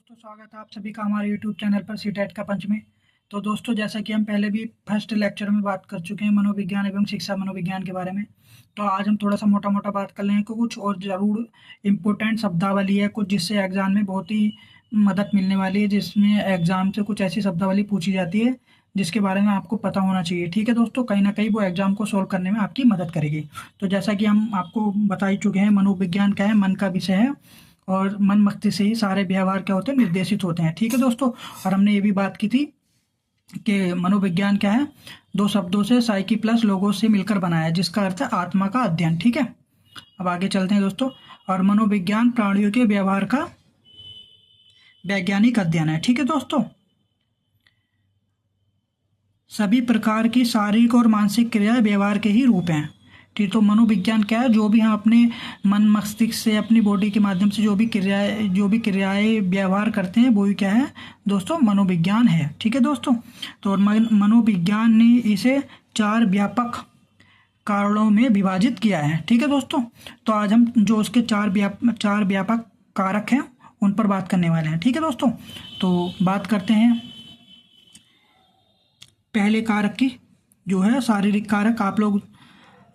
दोस्तों, स्वागत है आप सभी का हमारे YouTube चैनल पर सीटेट का पंच में। तो दोस्तों, जैसा कि हम पहले भी फर्स्ट लेक्चर में बात कर चुके हैं मनोविज्ञान एवं शिक्षा मनोविज्ञान के बारे में, तो आज हम थोड़ा सा मोटा मोटा बात कर लें कि कुछ और ज़रूर इम्पोर्टेंट शब्दावली है कुछ, जिससे एग्जाम में बहुत ही मदद मिलने वाली है, जिसमें एग्जाम से कुछ ऐसी शब्दावली पूछी जाती है जिसके बारे में आपको पता होना चाहिए। ठीक है दोस्तों, कहीं ना कहीं वो एग्जाम को सोल्व करने में आपकी मदद करेगी। तो जैसा कि हम आपको बता ही चुके हैं, मनोविज्ञान क्या है, मन का विषय है और मन मस्तिष्क से ही सारे व्यवहार क्या होते हैं, निर्देशित होते हैं। ठीक है दोस्तों, और हमने ये भी बात की थी कि मनोविज्ञान क्या है, दो शब्दों से साइकी प्लस लोगोस से मिलकर बनाया है, जिसका अर्थ है आत्मा का अध्ययन। ठीक है, अब आगे चलते हैं दोस्तों। और मनोविज्ञान प्राणियों के व्यवहार का वैज्ञानिक अध्ययन है। ठीक है दोस्तों, सभी प्रकार की शारीरिक और मानसिक क्रियाएं व्यवहार के ही रूप हैं। ठीक, तो मनोविज्ञान क्या है, जो भी हम अपने मन मस्तिष्क से अपनी बॉडी के माध्यम से जो भी क्रियाएं व्यवहार करते हैं, वो ही क्या है दोस्तों, मनोविज्ञान है। ठीक है दोस्तों, तो मनोविज्ञान ने इसे 4 व्यापक कारणों में विभाजित किया है। ठीक है दोस्तों, तो आज हम जो उसके 4 व्यापक कारक हैं उन पर बात करने वाले हैं। ठीक है दोस्तों, तो बात करते हैं पहले कारक की, जो है शारीरिक कारक। आप लोग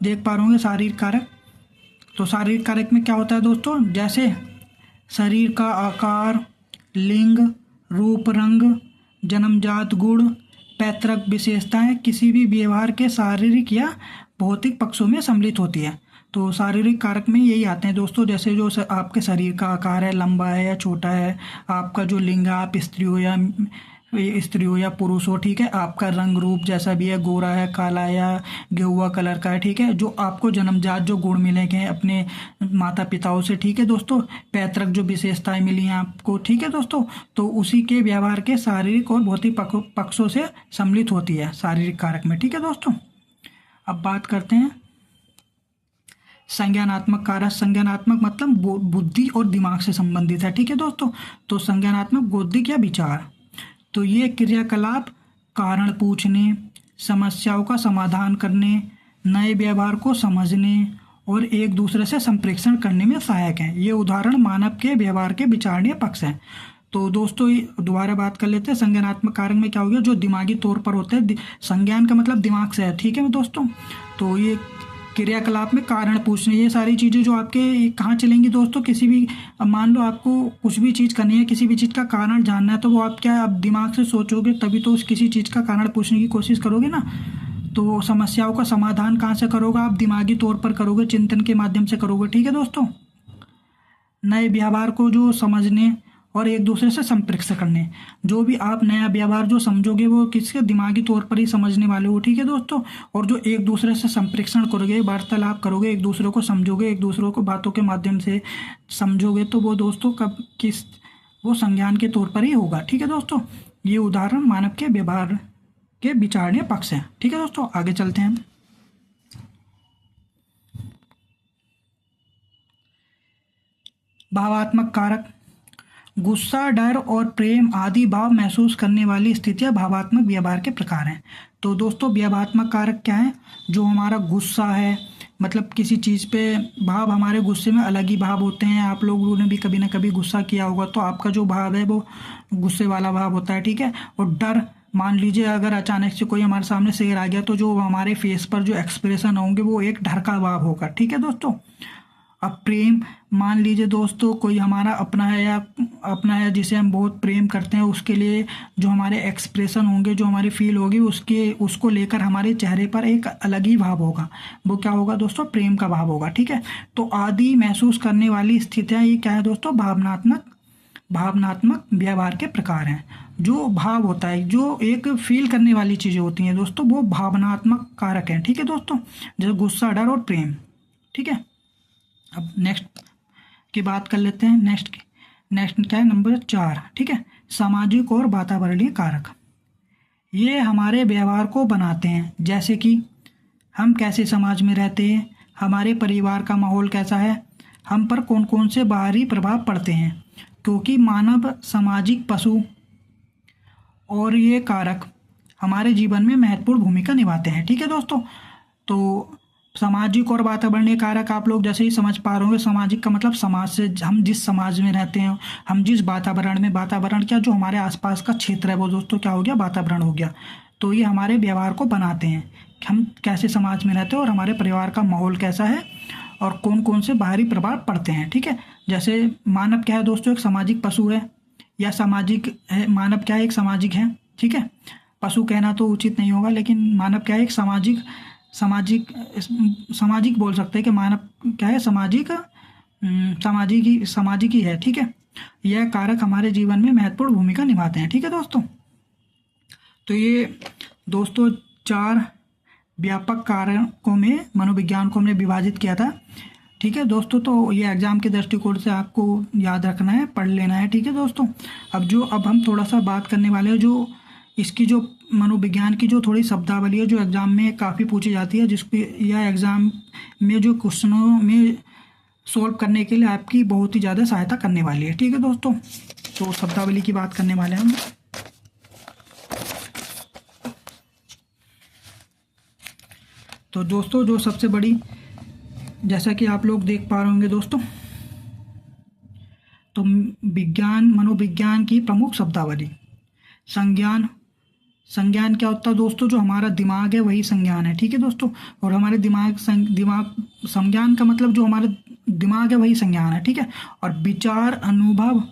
देख पा रहे होंगे शारीरिक कारक। तो शारीरिक कारक में क्या होता है दोस्तों, जैसे शरीर का आकार, लिंग, रूप, रंग, जन्मजात गुण, पैतृक विशेषताएं किसी भी व्यवहार के शारीरिक या भौतिक पक्षों में सम्मिलित होती है। तो शारीरिक कारक में यही आते हैं दोस्तों, जैसे जो आपके शरीर का आकार है, लंबा है या छोटा है, आपका जो लिंग है, आप स्त्री हो या पुरुष हो, ठीक है, आपका रंग रूप जैसा भी है, गोरा है, काला या गेहुआ कलर का है, ठीक है, जो आपको जन्मजात जो गुण मिले हैं अपने माता पिताओं से, ठीक है दोस्तों, पैतृक जो विशेषताएं मिली हैं आपको, ठीक है दोस्तों, तो उसी के व्यवहार के शारीरिक और भौतिक पक्षों से सम्मिलित होती है शारीरिक कारक में। ठीक है दोस्तों, अब बात करते हैं संज्ञानात्मक कारक। संज्ञानात्मक मतलब बुद्धि और दिमाग से संबंधित है। ठीक है दोस्तों, तो संज्ञानात्मक बौद्धिक या विचार, तो ये क्रियाकलाप कारण पूछने, समस्याओं का समाधान करने, नए व्यवहार को समझने और एक दूसरे से संप्रेषण करने में सहायक हैं। ये उदाहरण मानव के व्यवहार के विचारणीय पक्ष हैं। तो दोस्तों दोबारा बात कर लेते हैं, संज्ञानात्मक कारक में क्या हो गया, जो दिमागी तौर पर होते हैं, संज्ञान का मतलब दिमाग से है। ठीक है दोस्तों, तो ये क्रियाकलाप में कारण पूछने, ये सारी चीज़ें जो आपके कहाँ चलेंगी दोस्तों, किसी भी, अब मान लो आपको कुछ भी चीज़ करनी है, किसी भी चीज़ का कारण जानना है, तो वो आप क्या, आप दिमाग से सोचोगे तभी तो उस किसी चीज़ का कारण पूछने की कोशिश करोगे ना। तो समस्याओं का समाधान कहाँ से करोगे, आप दिमागी तौर पर करोगे, चिंतन के माध्यम से करोगे। ठीक है दोस्तों, नए व्यवहार को जो समझने और एक दूसरे से संप्रेषण करने, जो भी आप नया व्यवहार जो समझोगे वो किसके, दिमागी तौर पर ही समझने वाले हो। ठीक है दोस्तों, और जो एक दूसरे से संप्रेषण करोगे, वार्तालाप करोगे, एक दूसरे को समझोगे, एक दूसरे को बातों के माध्यम से समझोगे, तो वो दोस्तों वो संज्ञान के तौर पर ही होगा। ठीक है दोस्तों, ये उदाहरण मानव के व्यवहार के विचारणीय पक्ष हैं। ठीक है दोस्तों, आगे चलते हैं। भावात्मक कारक, गुस्सा, डर और प्रेम आदि भाव महसूस करने वाली स्थितियां भावात्मक व्यवहार के प्रकार हैं। तो दोस्तों भावात्मक कारक क्या है, जो हमारा गुस्सा है, मतलब किसी चीज़ पे भाव, हमारे गुस्से में अलग ही भाव होते हैं। आप लोगों ने भी कभी ना कभी गुस्सा किया होगा, तो आपका जो भाव है वो गुस्से वाला भाव होता है। ठीक है, और डर, मान लीजिए अगर अचानक से कोई हमारे सामने शेर आ गया, तो जो हमारे फेस पर जो एक्सप्रेशन होंगे वो एक डर का भाव होगा। ठीक है दोस्तों, अब प्रेम, मान लीजिए दोस्तों कोई हमारा अपना है जिसे हम बहुत प्रेम करते हैं, उसके लिए जो हमारे एक्सप्रेशन होंगे, जो हमारी फील होगी, उसको लेकर हमारे चेहरे पर एक अलग ही भाव होगा। वो क्या होगा दोस्तों, प्रेम का भाव होगा। ठीक है, तो आदि महसूस करने वाली स्थितियाँ, ये क्या है दोस्तों, भावनात्मक व्यवहार के प्रकार हैं। जो भाव होता है, जो एक फील करने वाली चीज़ें होती हैं दोस्तों, वो भावनात्मक कारक हैं। ठीक है दोस्तों, जैसे गुस्सा, डर और प्रेम। ठीक है, अब नेक्स्ट की बात कर लेते हैं। नेक्स्ट क्या है, नंबर 4। ठीक है, सामाजिक और वातावरणीय कारक, ये हमारे व्यवहार को बनाते हैं, जैसे कि हम कैसे समाज में रहते हैं, हमारे परिवार का माहौल कैसा है, हम पर कौन कौन से बाहरी प्रभाव पड़ते हैं, क्योंकि मानव सामाजिक पशु और ये कारक हमारे जीवन में महत्वपूर्ण भूमिका निभाते हैं। ठीक है दोस्तों, तो सामाजिक और वातावरणीय कारक आप लोग जैसे ही समझ पा रहे होंगे। सामाजिक का मतलब समाज से, हम जिस समाज में रहते हैं, हम जिस वातावरण में, वातावरण क्या, जो हमारे आसपास का क्षेत्र है वो दोस्तों क्या हो गया, वातावरण हो गया। तो ये हमारे व्यवहार को बनाते हैं, हम कैसे समाज में रहते हैं और हमारे परिवार का माहौल कैसा है और कौन कौन से बाहरी प्रभाव पड़ते हैं। ठीक है, जैसे मानव क्या है दोस्तों, एक सामाजिक पशु है या सामाजिक है। मानव क्या है, एक सामाजिक है। ठीक है, पशु कहना तो उचित नहीं होगा, लेकिन मानव क्या है, एक सामाजिक सामाजिक सामाजिक बोल सकते हैं कि मानव क्या है, सामाजिक ही है। ठीक है, यह कारक हमारे जीवन में महत्वपूर्ण भूमिका निभाते हैं। ठीक है दोस्तों, तो ये दोस्तों 4 व्यापक कारकों में मनोविज्ञान को हमने विभाजित किया था। ठीक है दोस्तों, तो ये एग्जाम के दृष्टिकोण से आपको याद रखना है, पढ़ लेना है। ठीक है दोस्तों, अब हम थोड़ा सा बात करने वाले हैं जो इसकी जो मनोविज्ञान की जो थोड़ी शब्दावली है जो एग्जाम में काफ़ी पूछी जाती है, जिसकी यह एग्जाम में जो क्वेश्चनों में सोल्व करने के लिए आपकी बहुत ही ज़्यादा सहायता करने वाली है। ठीक है दोस्तों, तो शब्दावली की बात करने वाले हैं हम। तो दोस्तों जो सबसे बड़ी, जैसा कि आप लोग देख पा रहे होंगे दोस्तों, तो मनोविज्ञान की प्रमुख शब्दावली। संज्ञान क्या होता है दोस्तों, जो हमारा दिमाग है वही संज्ञान है। ठीक है दोस्तों, और हमारे संज्ञान का मतलब जो हमारा दिमाग है वही संज्ञान है। ठीक है, और विचार अनुभव,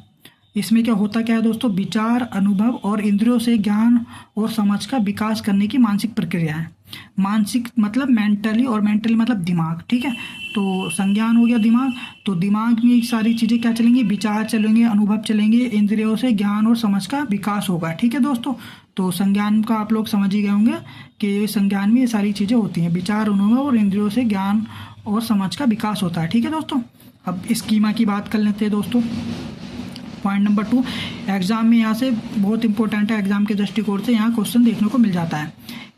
इसमें क्या है दोस्तों, विचार अनुभव और इंद्रियों से ज्ञान और समझ का विकास करने की मानसिक प्रक्रिया है। मानसिक मतलब मेंटली, और मेंटली मतलब दिमाग। ठीक है, तो संज्ञान हो गया दिमाग, तो दिमाग में सारी चीज़ें क्या चलेंगी, विचार चलेंगे, अनुभव चलेंगे, इंद्रियों से ज्ञान और समझ का विकास होगा। ठीक है दोस्तों, तो संज्ञान का आप लोग समझ ही गए होंगे कि संज्ञान में ये सारी चीज़ें होती हैं, विचार, अनुभव और इंद्रियों से ज्ञान और समझ का विकास होता है। ठीक है दोस्तों, अब स्कीमा की बात कर लेते हैं दोस्तों। पॉइंट नंबर 2, एग्जाम में यहाँ से बहुत इंपॉर्टेंट है, एग्जाम के दृष्टिकोण से यहाँ क्वेश्चन देखने को मिल जाता है।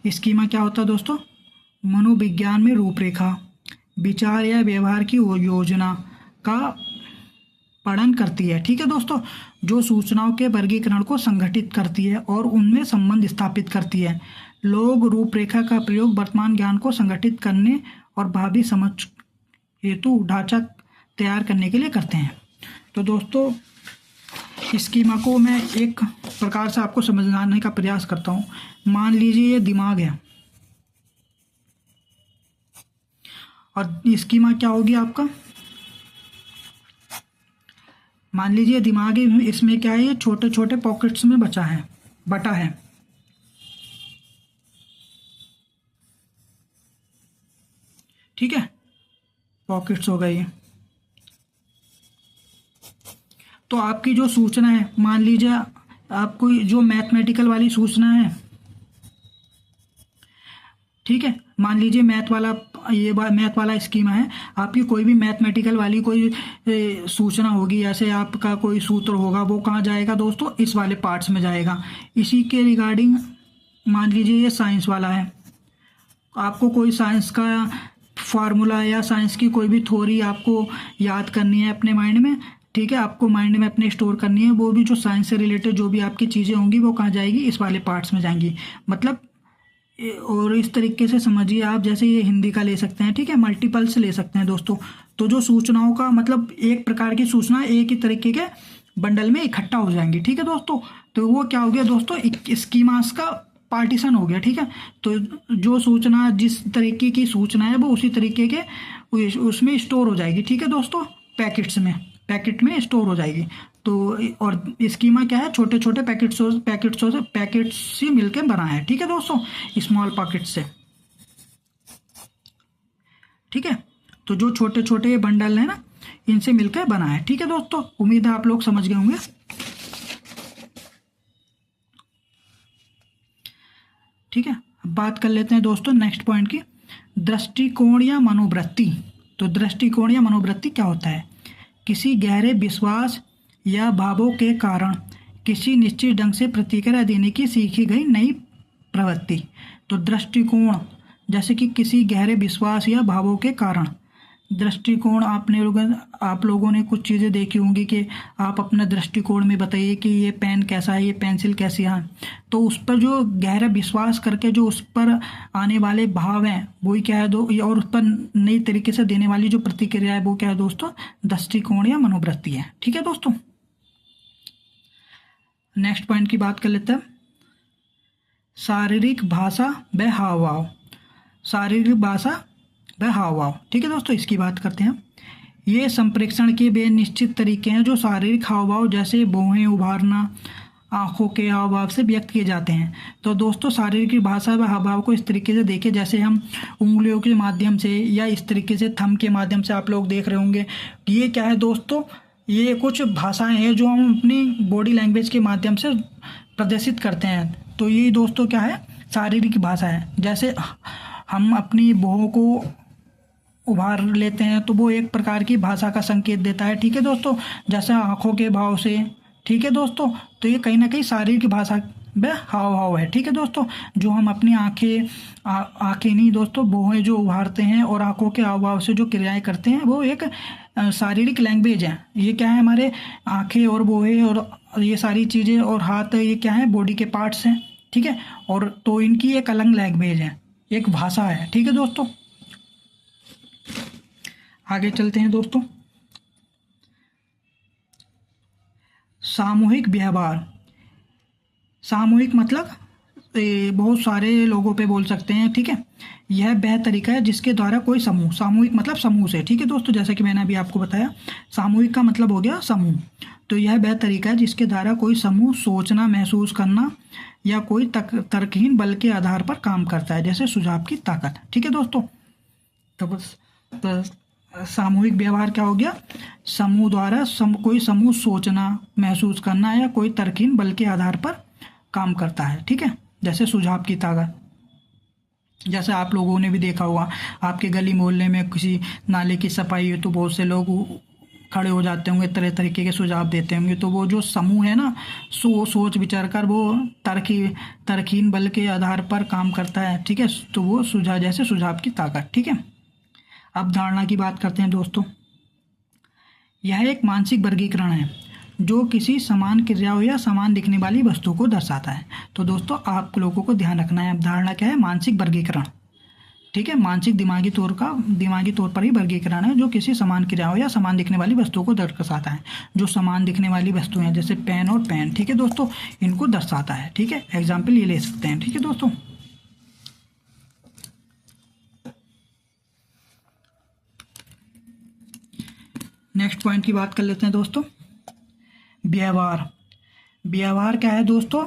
स्कीमा क्या होता है दोस्तों, मनोविज्ञान में रूपरेखा विचार या व्यवहार की योजना का वर्णन करती है। ठीक है दोस्तों, जो सूचनाओं के वर्गीकरण को संगठित करती है और उनमें संबंध स्थापित करती है। लोग रूपरेखा का प्रयोग वर्तमान ज्ञान को संगठित करने और भावी समझ हेतु ढांचा तैयार करने के लिए करते हैं। तो दोस्तों स्कीमा को मैं एक प्रकार से आपको समझाने का प्रयास करता हूँ। मान लीजिए ये दिमाग है और स्कीमा क्या होगी आपका, मान लीजिए दिमाग है, इसमें क्या है, ये छोटे छोटे पॉकेट्स में बटा है। ठीक है, पॉकेट्स हो गई। तो आपकी जो सूचना है, मान लीजिए आपको जो मैथमेटिकल वाली सूचना है, ठीक है, मान लीजिए मैथ वाला स्कीमा है, आपकी कोई भी मैथमेटिकल वाली कोई सूचना होगी, जैसे आपका कोई सूत्र होगा, वो कहाँ जाएगा दोस्तों, इस वाले पार्ट्स में जाएगा। इसी के रिगार्डिंग मान लीजिए ये साइंस वाला है, आपको कोई साइंस का फार्मूला या साइंस की कोई भी थ्योरी आपको याद करनी है अपने माइंड में। ठीक है, आपको माइंड में अपने स्टोर करनी है, वो भी जो साइंस से रिलेटेड जो भी आपकी चीज़ें होंगी वो कहाँ जाएगी, इस वाले पार्ट्स में जाएंगी। मतलब और इस तरीके से समझिए आप, जैसे ये हिंदी का ले सकते हैं, ठीक है, मल्टीपल्स ले सकते हैं दोस्तों। तो जो सूचनाओं का मतलब एक प्रकार की सूचना एक ही तरीके के बंडल में इकट्ठा हो जाएंगी। ठीक है दोस्तों, तो वो क्या हो गया दोस्तों, स्कीमास का पार्टीशन हो गया। ठीक है, तो जो सूचना जिस तरीके की सूचना है वो उसी तरीके के उसमें स्टोर हो जाएगी। ठीक है दोस्तों, पैकेट में स्टोर हो जाएगी। तो और स्कीमा क्या है, छोटे छोटे पैकेट्स से मिलकर बना है। ठीक है दोस्तों, स्मॉल पैकेट से। ठीक है, तो जो छोटे छोटे बंडल है ना, इनसे मिलकर बना है। ठीक है दोस्तों, उम्मीद है आप लोग समझ गए होंगे। ठीक है, अब बात कर लेते हैं दोस्तों नेक्स्ट पॉइंट की, दृष्टिकोण या मनोवृत्ति। तो दृष्टिकोण या मनोवृत्ति क्या होता है, किसी गहरे विश्वास या भावों के कारण किसी निश्चित ढंग से प्रतिक्रिया देने की सीखी गई नई प्रवृत्ति। तो दृष्टिकोण जैसे कि किसी गहरे विश्वास या भावों के कारण दृष्टिकोण आप लोगों ने कुछ चीज़ें देखी होंगी कि आप अपना दृष्टिकोण में बताइए कि ये पेन कैसा है, ये पेंसिल कैसी है। तो उस पर जो गहरा विश्वास करके जो उस पर आने वाले भाव हैं वही क्या है और उस पर नई तरीके से देने वाली जो प्रतिक्रिया है वो क्या है दोस्तों, दृष्टिकोण या मनोवृत्ति है। ठीक है दोस्तों, नेक्स्ट पॉइंट की बात कर लेते हैं, शारीरिक भाषा व हाव भाव। शारीरिक भाषा व हाव भाव, ठीक है दोस्तों, इसकी बात करते हैं। ये संप्रेषण के वे निश्चित तरीके हैं जो शारीरिक हाव भाव जैसे भौहें उभारना, आंखों के हाव भाव से व्यक्त किए जाते हैं। तो दोस्तों शारीरिक भाषा व हाव भाव को इस तरीके से देखें, जैसे हम उंगलियों के माध्यम से या इस तरीके से थंब के माध्यम से आप लोग देख रहे होंगे। ये क्या है दोस्तों, ये कुछ भाषाएं हैं जो हम अपनी बॉडी लैंग्वेज के माध्यम से प्रदर्शित करते हैं। तो ये दोस्तों क्या है, शारीरिक भाषा है। जैसे हम अपनी भौहों को उभार लेते हैं तो वो एक प्रकार की भाषा का संकेत देता है। ठीक है दोस्तों, जैसे आंखों के भाव से। ठीक है दोस्तों, तो ये कहीं ना कहीं शारीरिक भाषा व हाव भाव है। ठीक है दोस्तों, जो हम अपनी आंखें नहीं दोस्तों, भौहें जो उभारते हैं और आंखों के हाव भाव से जो क्रियाएं करते हैं वो एक शारीरिक लैंग्वेज है। ये क्या है, हमारे आंखें और भौहें और ये सारी चीज़ें और हाथ, ये क्या है, बॉडी के पार्ट्स हैं। ठीक है, और तो इनकी एक अलग लैंग्वेज है, एक भाषा है। ठीक है दोस्तों, आगे चलते हैं दोस्तों। सामूहिक व्यवहार। सामूहिक मतलब बहुत सारे लोगों पे बोल सकते हैं। ठीक है, यह वह तरीका है जिसके द्वारा कोई समूह, सामूहिक मतलब समूह से। ठीक है दोस्तों, जैसा कि मैंने अभी आपको बताया, सामूहिक का मतलब हो गया समूह। तो यह वह तरीका है जिसके द्वारा कोई समूह सोचना, महसूस करना या कोई तर्कहीन बल के आधार पर काम करता है, जैसे सुझाव की ताकत। ठीक है दोस्तों, तो बस सामूहिक व्यवहार क्या हो गया, समूह द्वारा कोई समूह सोचना, महसूस करना या कोई तर्कहीन बल के आधार पर काम करता है। ठीक है, जैसे सुझाव की ताकत। जैसे आप लोगों ने भी देखा होगा, आपके गली मोहल्ले में किसी नाले की सफाई है तो बहुत से लोग खड़े हो जाते होंगे, तरह तरीके के सुझाव देते होंगे। तो वो जो समूह है ना, सोच विचार कर वो तर्कहीन बल के आधार पर काम करता है। ठीक है, तो वो सुझाव, जैसे सुझाव की ताकत। ठीक है, अब धारणा की बात करते हैं दोस्तों। यह एक मानसिक वर्गीकरण है जो किसी समान क्रियाओं या समान दिखने वाली वस्तु को दर्शाता है। तो दोस्तों आप लोगों को ध्यान रखना है, अब धारणा क्या है, मानसिक वर्गीकरण। ठीक है, मानसिक दिमागी तौर पर ही वर्गीकरण है जो किसी समान क्रियाओं या समान दिखने वाली वस्तुओं को दर्शाता है। जो समान दिखने वाली वस्तुएं हैं जैसे पेन और पेन, ठीक है दोस्तों, इनको दर्शाता है। ठीक है, एग्जाम्पल ये ले सकते हैं। ठीक है दोस्तों, नेक्स्ट पॉइंट की बात कर लेते हैं दोस्तों, व्यवहार। व्यवहार क्या है दोस्तों,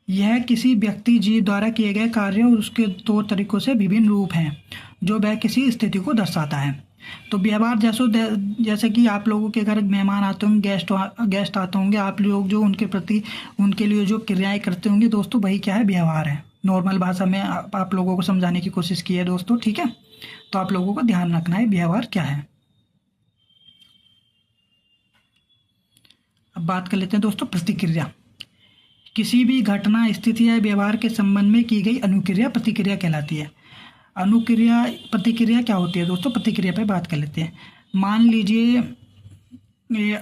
यह किसी व्यक्ति जीव द्वारा किए गए कार्य और उसके तौर तरीकों से विभिन्न रूप हैं जो वह किसी स्थिति को दर्शाता है। तो व्यवहार जैसे कि आप लोगों के घर मेहमान आते होंगे, गेस्ट आते होंगे, आप लोग जो उनके प्रति उनके लिए जो क्रियाएं करते होंगे दोस्तों, वही क्या है, व्यवहार है। नॉर्मल भाषा में आप लोगों को समझाने की कोशिश की है दोस्तों। ठीक है, तो आप लोगों को ध्यान रखना है व्यवहार क्या है। अब बात कर लेते हैं दोस्तों प्रतिक्रिया। किसी भी घटना, स्थिति या व्यवहार के संबंध में की गई अनुक्रिया प्रतिक्रिया कहलाती है। प्रतिक्रिया क्या होती है दोस्तों, प्रतिक्रिया पे बात कर लेते हैं। मान लीजिए ये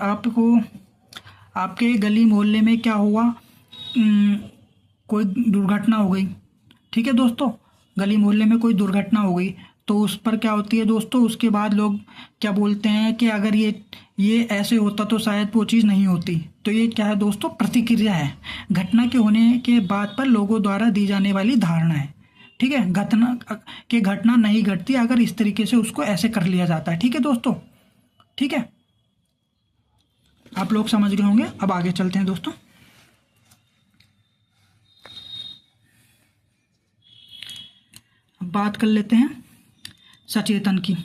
आपके गली मोहल्ले में क्या हुआ, कोई दुर्घटना हो गई। ठीक है दोस्तों, गली मोहल्ले में कोई दुर्घटना हो गई तो उस पर क्या होती है दोस्तों, उसके बाद लोग क्या बोलते हैं कि अगर ये ऐसे होता तो शायद वो चीज़ नहीं होती। तो ये क्या है दोस्तों, प्रतिक्रिया है। घटना के होने के बाद पर लोगों द्वारा दी जाने वाली धारणा है। ठीक है, घटना नहीं घटती अगर इस तरीके से उसको ऐसे कर लिया जाता है। ठीक है दोस्तों, ठीक है, आप लोग समझ गए होंगे। अब आगे चलते हैं दोस्तों। अब बात कर लेते हैं सचेतन की।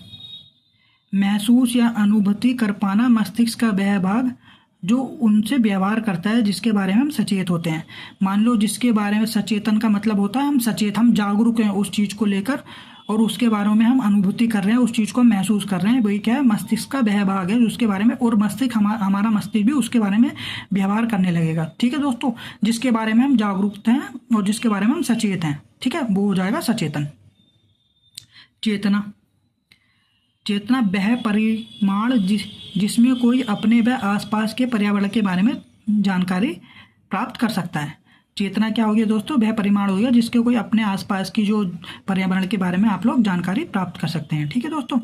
महसूस या अनुभूति कर पाना मस्तिष्क का वह भाग जो उनसे व्यवहार करता है जिसके बारे में हम सचेत होते हैं। मान लो जिसके बारे में सचेतन का मतलब होता है हम जागरूक हैं उस चीज़ को लेकर और उसके बारे में हम अनुभूति कर रहे हैं, उस चीज़ को महसूस कर रहे हैं, वही क्या है, मस्तिष्क का वह भाग है उसके बारे में। और मस्तिष्क हमारा मस्तिष्क भी उसके बारे में व्यवहार करने लगेगा। ठीक है दोस्तों, जिसके बारे में हम जागरूक हैं और जिसके बारे में हम सचेत हैं, ठीक है, वो हो जाएगा सचेतन। चेतना। चेतना वह परिमाण जिसमें कोई अपने व आसपास के पर्यावरण के बारे में जानकारी प्राप्त कर सकता है। चेतना क्या होगी दोस्तों? वह परिमाण हो गया जिसके कोई अपने आसपास की जो पर्यावरण के बारे में आप लोग जानकारी प्राप्त कर सकते हैं। ठीक है दोस्तों।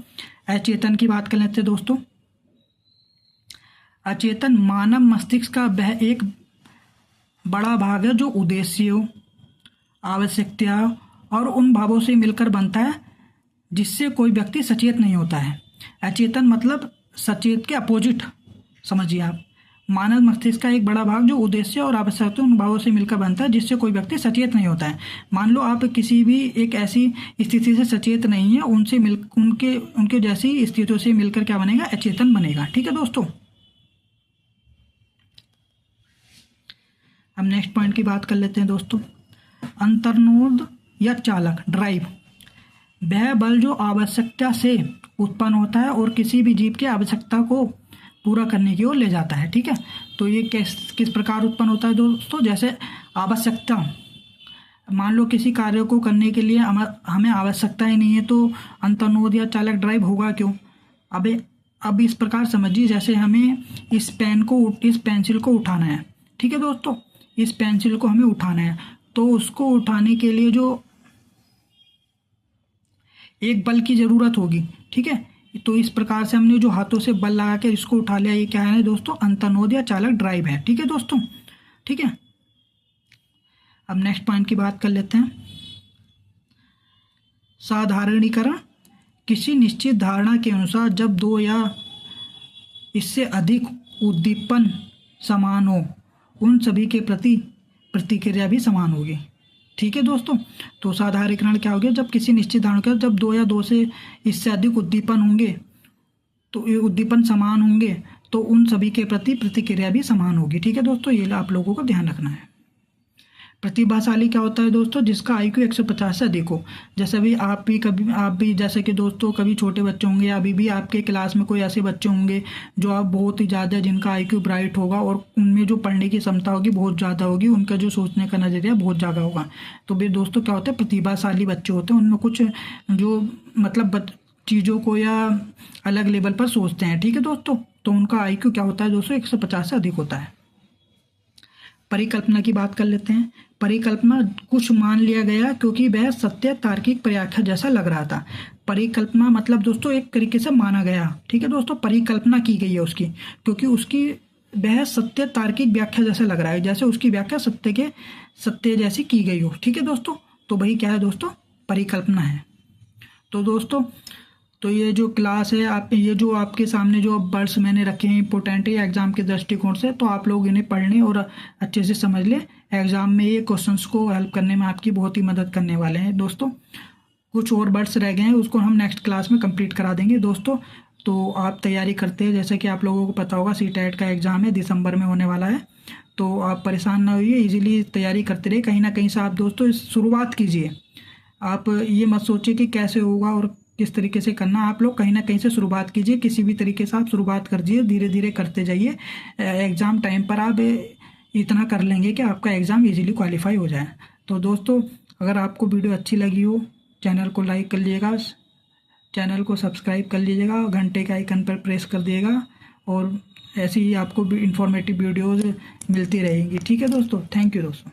अचेतन की बात कर लेते हैं दोस्तों। अचेतन मानव मस्तिष्क का वह एक बड़ा भाग है जो उद्देश्यों, आवश्यकता और उन भावों से मिलकर बनता है जिससे कोई व्यक्ति सचेत नहीं होता है। अचेतन मतलब सचेत के अपोजिट समझिए आप। मानव मस्तिष्क का एक बड़ा भाग जो उद्देश्य और आवश्यकता उन भावों से मिलकर बनता है जिससे कोई व्यक्ति सचेत नहीं होता है। मान लो आप किसी भी एक ऐसी स्थिति से सचेत नहीं है, उनसे मिल उनके जैसी स्थितियों से मिलकर क्या बनेगा? अचेतन बनेगा। ठीक है दोस्तों। अब नेक्स्ट पॉइंट की बात कर लेते हैं दोस्तों। अंतर्नोद या चालक ड्राइव वह बल जो आवश्यकता से उत्पन्न होता है और किसी भी जीव की आवश्यकता को पूरा करने की ओर ले जाता है। ठीक है। तो ये किस प्रकार उत्पन्न होता है दोस्तों? जैसे आवश्यकता, मान लो किसी कार्य को करने के लिए हमें आवश्यकता ही नहीं है तो अंतर्नोद या चालक ड्राइव होगा क्यों? अब इस प्रकार समझिए, जैसे हमें इस पेंसिल को उठाना है। ठीक है दोस्तों। इस पेंसिल को हमें उठाना है तो उसको उठाने के लिए जो एक बल की ज़रूरत होगी। ठीक है। तो इस प्रकार से हमने जो हाथों से बल लगा के इसको उठा लिया, ये क्या है दोस्तों? अंतर्नोद या चालक ड्राइव है। ठीक है दोस्तों। ठीक है। अब नेक्स्ट पॉइंट की बात कर लेते हैं। साधारणीकरण किसी निश्चित धारणा के अनुसार जब दो या इससे अधिक उद्दीपन समान हो उन सभी के प्रति प्रतिक्रिया भी समान होगी। ठीक है दोस्तों। तो साधारणीकरण क्या हो गया? जब किसी निश्चित धारणा के जब दो या दो से इससे अधिक उद्दीपन होंगे तो ये उद्दीपन समान होंगे तो उन सभी के प्रति प्रतिक्रिया भी समान होगी। ठीक है दोस्तों। ये आप लोगों को ध्यान रखना है। प्रतिभाशाली क्या होता है दोस्तों? जिसका IQ 150 से अधिक हो। जैसे भी आप भी जैसे कि दोस्तों कभी छोटे बच्चे होंगे या अभी भी आपके क्लास में कोई ऐसे बच्चे होंगे जो आप बहुत ही ज़्यादा जिनका IQ ब्राइट होगा और उनमें जो पढ़ने की क्षमता होगी बहुत ज़्यादा होगी, उनका जो सोचने का नज़रिया बहुत ज़्यादा होगा। तो वे दोस्तों क्या होता है? प्रतिभाशाली बच्चे होते हैं। उनमें कुछ जो मतलब चीज़ों को या अलग लेवल पर सोचते हैं। ठीक है दोस्तों। तो उनका IQ क्या होता है दोस्तों? 150 से अधिक होता है। परिकल्पना की बात कर लेते हैं। परिकल्पना कुछ मान लिया गया क्योंकि वह सत्य तार्किक व्याख्या जैसा लग रहा था। परिकल्पना मतलब दोस्तों एक तरीके से माना गया। ठीक है दोस्तों। परिकल्पना की गई है उसकी क्योंकि उसकी वह सत्य तार्किक व्याख्या जैसा लग रहा है, जैसे उसकी व्याख्या सत्य जैसी की गई हो। ठीक है दोस्तों। तो वही क्या है दोस्तों? परिकल्पना है। तो दोस्तों तो ये जो क्लास है ये जो आपके सामने जो वर्ड्स मैंने रखे हैं इंपॉर्टेंट है एग्जाम के दृष्टिकोण से, तो आप लोग इन्हें पढ़ने और अच्छे से समझ लें। एग्जाम में ये क्वेश्चंस को हेल्प करने में आपकी बहुत ही मदद करने वाले हैं दोस्तों। कुछ और वर्ड्स रह गए हैं उसको हम नेक्स्ट क्लास में कंप्लीट करा देंगे दोस्तों। तो आप तैयारी करते हैं, जैसे कि आप लोगों को पता होगा CTET का एग्ज़ाम है दिसंबर में होने वाला है। तो आप परेशान ना होइए, ईजिली तैयारी करते रहिए। कहीं ना कहीं से आप दोस्तों शुरुआत कीजिए। आप ये मत सोचिए कि कैसे होगा और किस तरीके से करना। आप लोग कहीं ना कहीं से शुरुआत कीजिए। किसी भी तरीके से आप शुरुआत कर दीजिए, धीरे धीरे करते जाइए। एग्ज़ाम टाइम पर आप इतना कर लेंगे कि आपका एग्ज़ाम इजीली क्वालिफाई हो जाए। तो दोस्तों अगर आपको वीडियो अच्छी लगी हो चैनल को लाइक कर लीजिएगा, चैनल को सब्सक्राइब कर लीजिएगा, घंटे के आइकन पर प्रेस कर दिएगा और ऐसी ही आपको भी इंफॉर्मेटिव वीडियोज़ मिलती रहेंगी। ठीक है दोस्तों। थैंक यू दोस्तों।